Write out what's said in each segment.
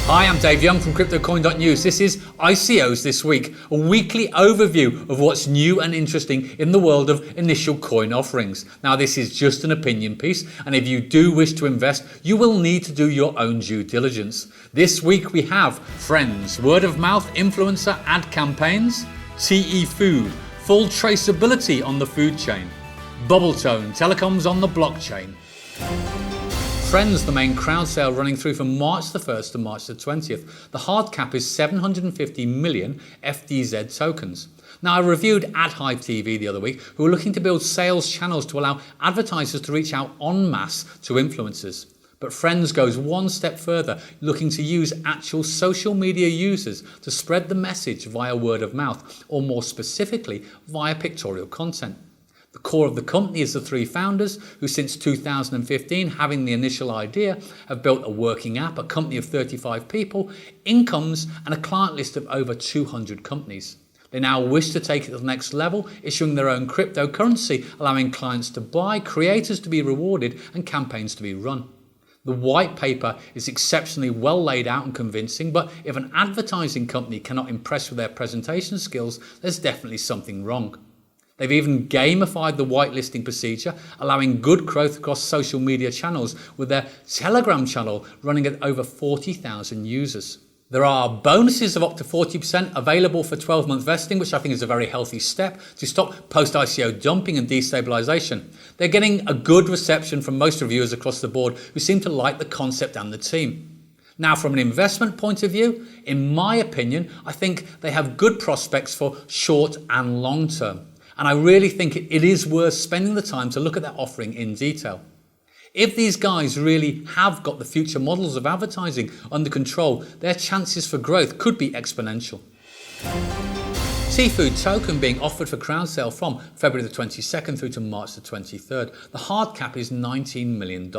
Hi, I'm Dave Young from CryptoCoin.News. This is ICOs This Week, a weekly overview of what's new and interesting in the world of initial coin offerings. Now, this is just an opinion piece, and if you do wish to invest, you will need to do your own due diligence. This week we have Friendz, word of mouth influencer ad campaigns, TFOOD, full traceability on the food chain, Bubbletone, Telecoms on the blockchain. Friendz, the main Crowdsale running through from March the 1st to March the 20th. The hard cap is 750 million FDZ tokens. Now, I reviewed AdHive TV the other week, who are looking to build sales channels to allow advertisers to reach out en masse to influencers. But Friendz goes one step further, looking to use actual social media users to spread the message via word of mouth, or more specifically, via pictorial content. The core of the company is the three founders who since 2015, having the initial idea, have built a working app, a company of 35 people, incomes and a client list of over 200 companies. They now wish to take it to the next level, issuing their own cryptocurrency, allowing clients to buy, creators to be rewarded and campaigns to be run. The white paper is exceptionally well laid out and convincing, but if an advertising company cannot impress with their presentation skills, there's definitely something wrong. They've even gamified the whitelisting procedure, allowing good growth across social media channels, with their Telegram channel running at over 40,000 users. There are bonuses of up to 40% available for 12-month vesting, which I think is a very healthy step to stop post-ICO dumping and destabilization. They're getting a good reception from most reviewers across the board who seem to like the concept and the team. Now, from an investment point of view, in my opinion, I think they have good prospects for short and long term. And I really think it is worth spending the time to look at their offering in detail. If these guys really have got the future models of advertising under control, their chances for growth could be exponential. TFOOD token being offered for Crowdsale from February the 22nd through to March the 23rd. The hard cap is $19 million.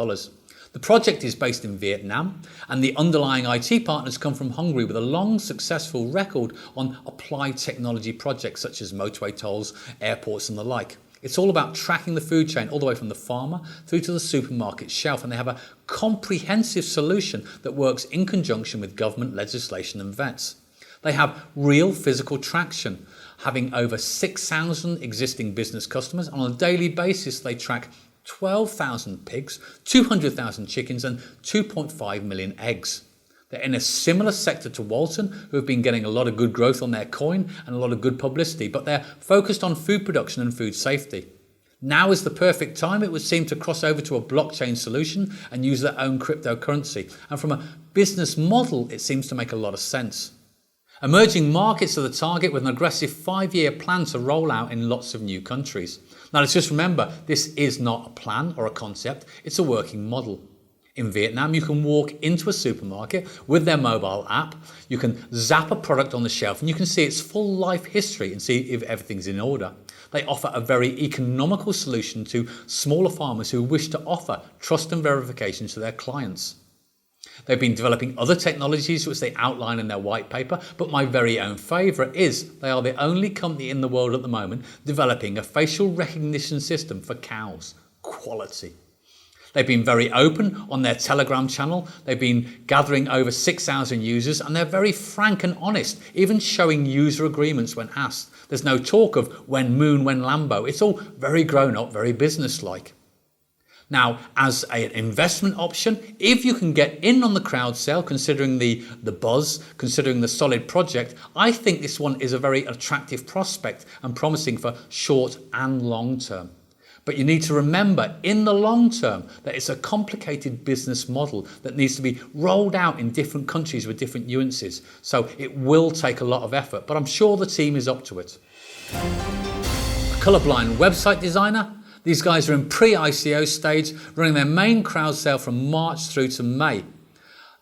The project is based in Vietnam, and the underlying IT partners come from Hungary with a long successful record on applied technology projects such as motorway tolls, airports and the like. It's all about tracking the food chain all the way from the farmer through to the supermarket shelf, and they have a comprehensive solution that works in conjunction with government legislation and vets. They have real physical traction, having over 6,000 existing business customers, and on a daily basis they track 12,000 pigs, 200,000 chickens and 2.5 million eggs. They're in a similar sector to Walton, who have been getting a lot of good growth on their coin and a lot of good publicity, but they're focused on food production and food safety. Now is the perfect time, it would seem, to cross over to a blockchain solution and use their own cryptocurrency. And from a business model, it seems to make a lot of sense. Emerging markets are the target, with an aggressive 5-year plan to roll out in lots of new countries. Now, let's just remember, this is not a plan or a concept, it's a working model. In Vietnam, you can walk into a supermarket with their mobile app, you can zap a product on the shelf and you can see its full life history and see if everything's in order. They offer a very economical solution to smaller farmers who wish to offer trust and verification to their clients. They've been developing other technologies which they outline in their white paper, but my very own favourite is they are the only company in the world at the moment developing a facial recognition system for cows. Quality. They've been very open on their Telegram channel. They've been gathering over 6,000 users, and they're very frank and honest, even showing user agreements when asked. There's no talk of when Moon, when Lambo. It's all very grown up, very business-like. Now, as an investment option, if you can get in on the crowd sale, considering the buzz, considering the solid project, I think this one is a very attractive prospect and promising for short and long term. But you need to remember, in the long term, that it's a complicated business model that needs to be rolled out in different countries with different nuances. So it will take a lot of effort, but I'm sure the team is up to it. Colorblind website designer. These guys are in pre-ICO stage, running their main crowd sale from March through to May.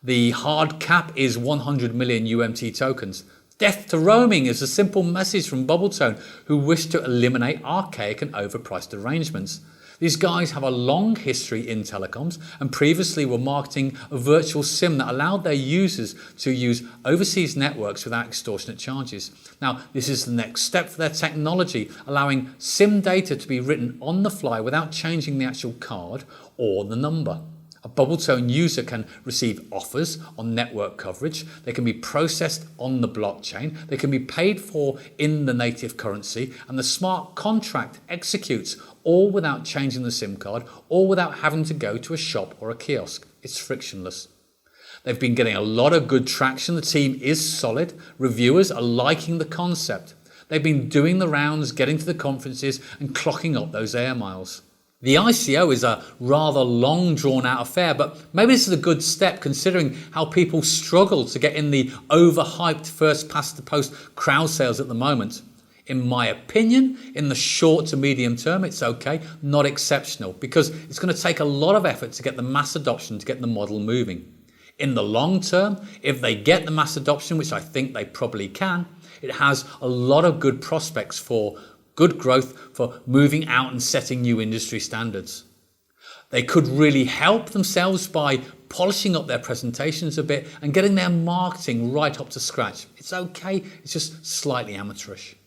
The hard cap is 100 million UMT tokens. Death to roaming is a simple message from Bubbletone, who wish to eliminate archaic and overpriced arrangements. These guys have a long history in telecoms and previously were marketing a virtual SIM that allowed their users to use overseas networks without extortionate charges. Now, this is the next step for their technology, allowing SIM data to be written on the fly without changing the actual card or the number. A bubble tone user can receive offers on network coverage. They can be processed on the blockchain. They can be paid for in the native currency, and the smart contract executes all without changing the SIM card or without having to go to a shop or a kiosk. It's frictionless. They've been getting a lot of good traction. The team is solid. Reviewers are liking the concept. They've been doing the rounds, getting to the conferences and clocking up those air miles. The ICO is a rather long drawn out affair, but maybe this is a good step considering how people struggle to get in the overhyped first past the post crowd sales at the moment. In my opinion, in the short to medium term, it's okay, not exceptional, because it's going to take a lot of effort to get the mass adoption to get the model moving. In the long term, if they get the mass adoption, which I think they probably can, it has a lot of good prospects for good growth, for moving out and setting new industry standards. They could really help themselves by polishing up their presentations a bit and getting their marketing right up to scratch. It's okay, it's just slightly amateurish.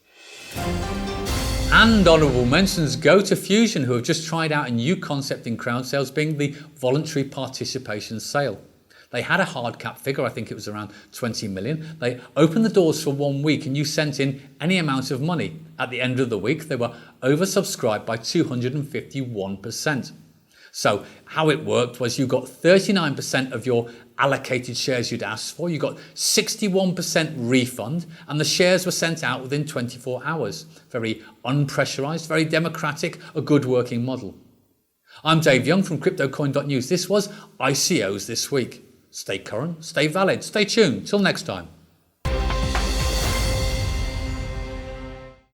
And honourable mentions go to Fusion, who have just tried out a new concept in crowd sales, being the voluntary participation sale. They had a hard cap figure, I think it was around 20 million. They opened the doors for 1 week and you sent in any amount of money. At the end of the week, they were oversubscribed by 251%. So how it worked was you got 39% of your allocated shares you'd asked for, you got 61% refund, and the shares were sent out within 24 hours. Very unpressurized, very democratic, a good working model. I'm Dave Young from CryptoCoin.News. This was ICOs This Week. Stay current, stay valid, stay tuned. Till next time.